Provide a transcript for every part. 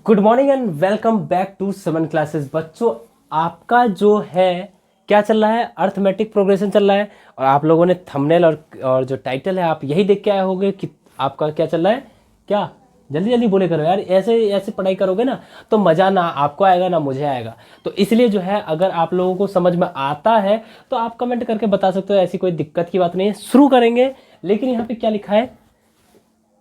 Good morning and welcome back to 7 classes. बच्चों, आपका जो है क्या चल रहा है, अर्थमेटिक प्रोग्रेशन चल रहा है। और आप लोगों ने थंबनेल और जो टाइटल है आप यही देख के आए होंगे कि आपका क्या चल रहा है। क्या जल्दी जल्दी बोले करो यार, ऐसे ऐसे पढ़ाई करोगे ना तो मज़ा ना आपको आएगा ना मुझे आएगा। तो इसलिए जो है अगर आप लोगों को समझ में आता है तो आप कमेंट करके बता सकते हो, ऐसी कोई दिक्कत की बात नहीं है। शुरू करेंगे। लेकिन यहाँ पे क्या लिखा है,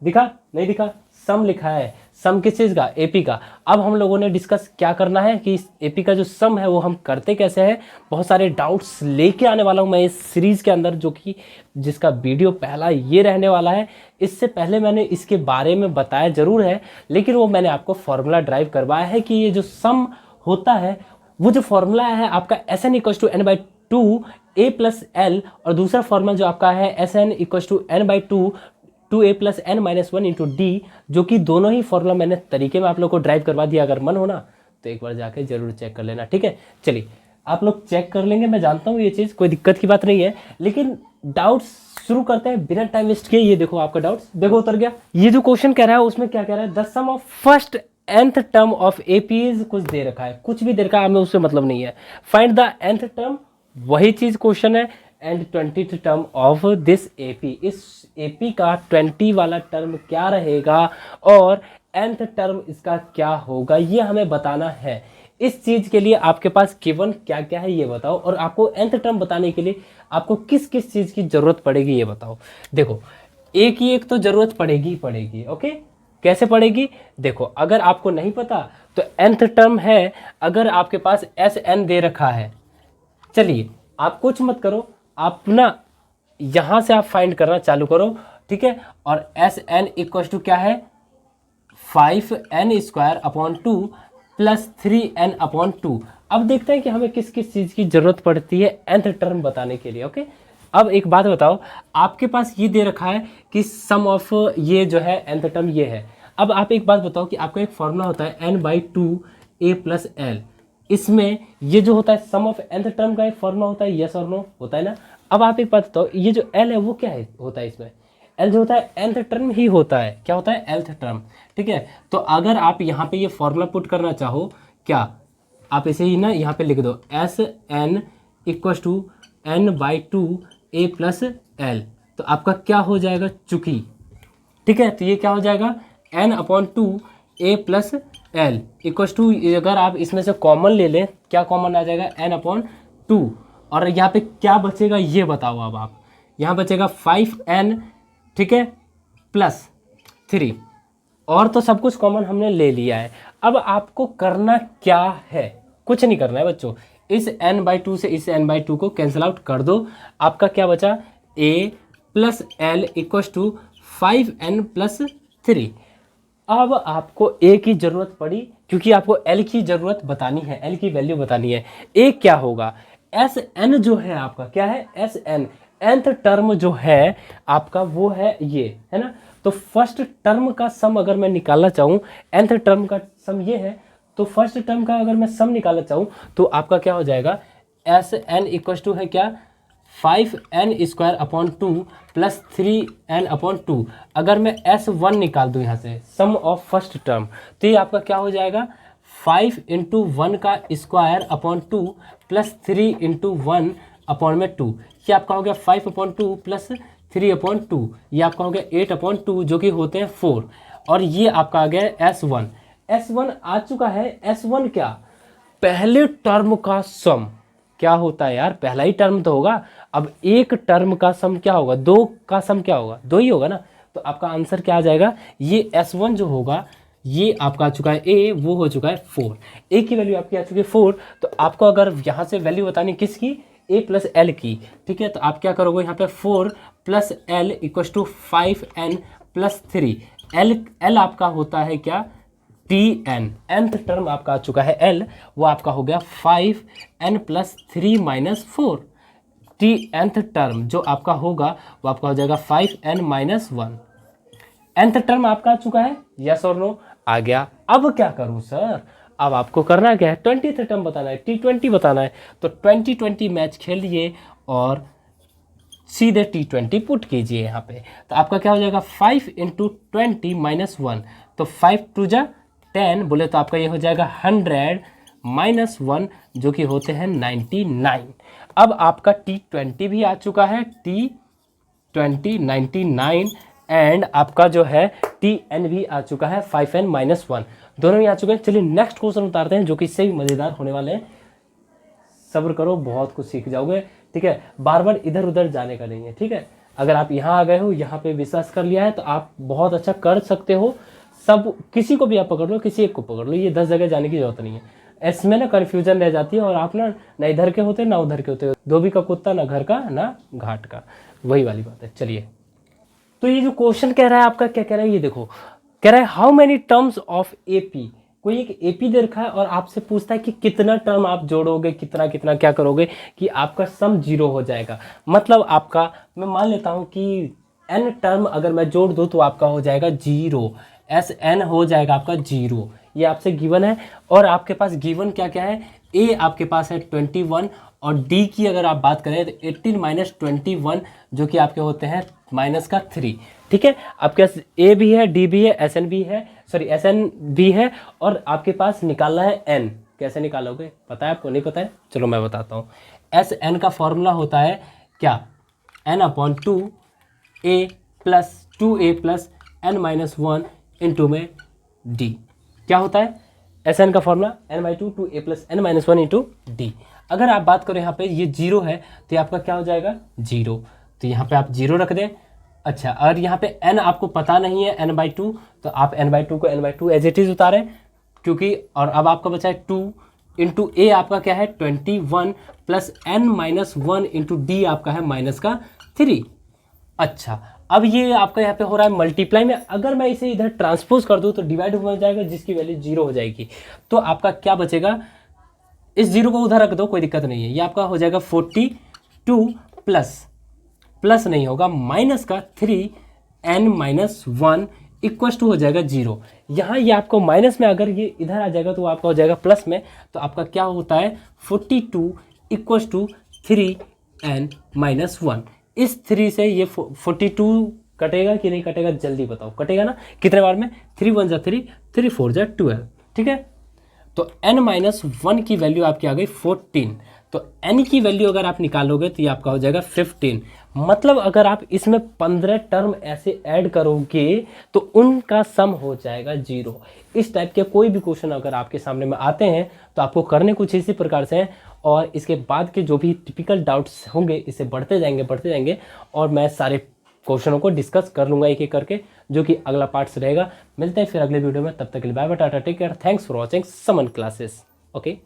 दिखा नहीं दिखा? सम लिखा है। सम किस चीज़ का? एपी का। अब हम लोगों ने डिस्कस क्या करना है कि इस एपी का जो सम है वो हम करते कैसे हैं। बहुत सारे डाउट्स लेके आने वाला हूँ मैं इस सीरीज़ के अंदर, जो कि जिसका वीडियो पहला ये रहने वाला है। इससे पहले मैंने इसके बारे में बताया ज़रूर है, लेकिन वो मैंने आपको फॉर्मूला ड्राइव करवाया है कि ये जो सम होता है वो जो फॉर्मूला है आपका S N equal to N by two A plus L, और दूसरा फॉर्मूला जो आपका है S N equal to N by two A plus N minus one into D, जो कि दोनों ही फॉर्मूला मैंने तरीके में आप लोग को ड्राइव करवा दिया। अगर मन हो ना तो एक बार जाके जरूर चेक कर लेना, ठीक है। चलिए आप लोग चेक कर लेंगे, मैं जानता हूँ ये चीज़ कोई दिक्कत की बात नहीं है। लेकिन डाउट्स शुरू करते हैं बिना टाइम वेस्ट किए। ये देखो आपका डाउट्स देखो उतर गया। ये जो क्वेश्चन कह रहा है उसमें क्या कह रहा है, the sum of first nth term of APs कुछ दे रखा है, कुछ भी दे रखा है, हमें उससे मतलब नहीं है। फाइंड द nth टर्म, वही चीज क्वेश्चन है, and 20th term of this AP. इस एपी का 20 वाला टर्म क्या रहेगा और nth टर्म इसका क्या होगा, ये हमें बताना है। इस चीज के लिए आपके पास गिवन क्या क्या है ये बताओ, और आपको nth टर्म बताने के लिए आपको किस किस चीज की जरूरत पड़ेगी ये बताओ। देखो एक ही एक तो जरूरत पड़ेगी ही पड़ेगी। ओके, कैसे पड़ेगी? देखो अगर आपको नहीं पता तो nth टर्म है, अगर आपके पास एस एन दे रखा है, चलिए आप कुछ मत करो, आप ना यहां से आप फाइंड करना चालू करो, ठीक है। और एस एन इक्वल टू क्या है, 5n square upon 2 plus 3n upon 2। अब देखते हैं कि हमें किस किस चीज़ की जरूरत पड़ती है nth टर्म बताने के लिए। ओके, अब एक बात बताओ, आपके पास ये दे रखा है कि सम ऑफ ये जो है nth टर्म ये है। अब आप एक बात बताओ कि आपका एक फॉर्मूला होता है n by two A plus L, इसमें ये जो होता है सम ऑफ nth टर्म का एक फॉर्मूला होता है, यस और नो होता है ना। अब आप एक बात बताओ, ये जो l है वो क्या है होता है, इसमें l जो होता है nth टर्म ही होता है। क्या होता है? nth टर्म, ठीक है। तो अगर आप यहाँ पे ये फॉर्मूला पुट करना चाहो, क्या आप इसे ही ना यहाँ पे लिख दो, S N equal to N by two A plus L, तो आपका क्या हो जाएगा, चुकी, ठीक है। तो ये क्या हो जाएगा, n upon two A plus L equal to, अगर आप इसमें से कॉमन ले लें, क्या कॉमन आ जाएगा, n अपॉन टू, और यहाँ पे क्या बचेगा ये बताओ। अब आप यहाँ बचेगा 5n, ठीक है, प्लस 3, और तो सब कुछ कॉमन हमने ले लिया है। अब आपको करना क्या है, कुछ नहीं करना है बच्चों, इस n बाई टू से इस n बाई टू को कैंसिल आउट कर दो। आपका क्या बचा, a plus L equal to 5n plus 3। अब आपको a की जरूरत पड़ी क्योंकि आपको l की जरूरत बतानी है, l की वैल्यू बतानी है। a क्या होगा, एस एन जो है आपका क्या है, एस एन, nth टर्म जो है आपका वो है ये, है ना। तो फर्स्ट टर्म का सम अगर मैं निकालना चाहूँ, nth टर्म का सम ये है, तो फर्स्ट टर्म का अगर मैं सम निकालना चाहूँ तो आपका क्या हो जाएगा, एस एन इक्व टू है क्या, 5n square upon two plus 3n upon two. अगर मैं s1 निकाल दूँ यहाँ से, सम ऑफ फर्स्ट टर्म, तो ये आपका क्या हो जाएगा, 5 इंटू वन का square upon two plus 3 into one upon में 2। ये आपका हो गया 5 upon two plus 3 upon two, ये आपका हो गया 8 अपॉन टू, जो कि होते हैं 4। और ये आपका आ गया S1। S1 आ चुका है। S1 क्या, पहले टर्म का सम। क्या होता है यार, पहला ही टर्म तो होगा। अब एक टर्म का सम क्या होगा, दो का सम क्या होगा, दो ही होगा ना। तो आपका आंसर क्या आ जाएगा, ये S1 जो होगा ये आपका आ चुका है a, वो हो चुका है 4। a की वैल्यू आपकी आ चुकी है 4। तो आपको अगर यहाँ से वैल्यू बतानी किसकी, a प्लस एल की, ठीक है। तो आप क्या करोगे, यहाँ पे 4 plus L equal to 5n plus 3। L आपका होता है क्या, tn, nth टर्म आपका आ चुका है l, वो आपका हो गया 5n plus 3 minus 4। nth term जो आपका होगा वो आपका हो जाएगा 5n माइनस 1। nth टर्म आपका आ चुका है, यस और नो आ गया। अब क्या करूं सर, अब आपको करना क्या है, 20th टर्म बताना है, T20 बताना है। तो 2020 मैच खेलिए और सीधे T20 पुट कीजिए यहाँ पे। तो आपका क्या हो जाएगा, 5 इंटू 20 माइनस 1, तो 5 टू जा 10 बोले तो आपका ये हो जाएगा 100 माइनस 1 जो कि होते हैं 99। अब आपका T20 भी आ चुका है, T20 99 एंड आपका जो है TN भी आ चुका है 5n माइनस 1, दोनों ही आ चुके हैं। चलिए नेक्स्ट क्वेश्चन उतारते हैं जो कि इससे भी मज़ेदार होने वाले हैं। सब्र करो, बहुत कुछ सीख जाओगे, ठीक है। बार बार इधर उधर जाने का नहीं है, ठीक है। अगर आप यहाँ आ गए हो, यहाँ पे विश्वास कर लिया है तो आप बहुत अच्छा कर सकते हो। सब किसी को भी आप पकड़ लो, किसी एक को पकड़ लो, ये 10 जगह जाने की जरूरत नहीं है। इसमें ना कन्फ्यूजन रह जाती है और आप ना इधर के होते ना उधर के होते, धोबी का कुत्ता ना घर का ना घाट का, वही वाली बात है। चलिए, तो ये जो क्वेश्चन कह रहा है आपका, क्या कह रहा है ये देखो, कह रहा है how many terms of AP. कोई एक एपी दे रखा है और आपसे पूछता है कि कितना टर्म आप जोड़ोगे, कितना कितना क्या करोगे कि आपका सम 0 हो जाएगा। मतलब आपका, मैं मान लेता हूँ कि n टर्म अगर मैं जोड़ दूँ तो आपका हो जाएगा 0, Sn हो जाएगा आपका 0, ये आपसे गिवन है। और आपके पास गिवन क्या क्या है, a आपके पास है 21 और d की अगर आप बात करें तो 18 माइनस 21 जो कि आपके होते हैं माइनस का 3, ठीक है। आपके पास a भी है, d भी है, Sn भी है, Sn भी है और आपके पास निकालना है n। कैसे निकालोगे पता है आपको, नहीं पता है? चलो मैं बताता हूँ। Sn का फॉर्मूला होता है क्या, n/2 a plus 2a plus n minus 1 into में d। क्या होता है Sn का formula n/2 2a plus n minus 1 into d। अगर आप बात करें यहाँ पे ये 0 है तो आपका क्या हो जाएगा 0, तो यहाँ पे आप 0 रख दें। अच्छा, और यहाँ पे n आपको पता नहीं है n/2 तो आप n/2 को n/2 एज इट इज उतारें, क्योंकि और अब आपका बचा है 2 इंटू a आपका क्या है 21 plus n minus 1 into D आपका है माइनस का 3। अच्छा, अब ये आपका यहाँ पे हो रहा है मल्टीप्लाई में, अगर मैं इसे इधर ट्रांसपोज कर दूँ तो डिवाइड हो जाएगा जिसकी वैल्यू 0 हो जाएगी। तो आपका क्या बचेगा, इस 0 को उधर रख दो, कोई दिक्कत नहीं है। ये आपका हो जाएगा 42 प्लस नहीं होगा माइनस का 3n माइनस 1 इक्वस टू हो जाएगा 0। यहाँ ये आपको माइनस में, अगर ये इधर आ जाएगा तो आपका हो जाएगा प्लस में, तो आपका क्या होता है 42 इक्वस टू 3n माइनस 1। इस 3 से ये 42 कटेगा कि नहीं कटेगा, जल्दी बताओ, कटेगा ना? कितने बार में, 3 1 जा 3, 3 4 जा 12, ठीक है। तो n माइनस 1 की वैल्यू आपकी आ गई 14, तो n की वैल्यू अगर आप निकालोगे तो ये आपका हो जाएगा 15। मतलब अगर आप इसमें 15 टर्म ऐसे ऐड करोगे तो उनका सम हो जाएगा 0। इस टाइप के कोई भी क्वेश्चन अगर आपके सामने में आते हैं तो आपको करने कुछ इसी प्रकार से हैं, और इसके बाद के जो भी टिपिकल डाउट्स होंगे इसे बढ़ते जाएंगे और मैं सारे क्वेश्चनों को डिस्कस कर लूँगा एक एक करके, जो कि अगला पार्ट्स रहेगा। मिलते हैं फिर अगले वीडियो में, तब तक के लिए bye bye, tata, take care, thanks for watching Suman classes. Okay.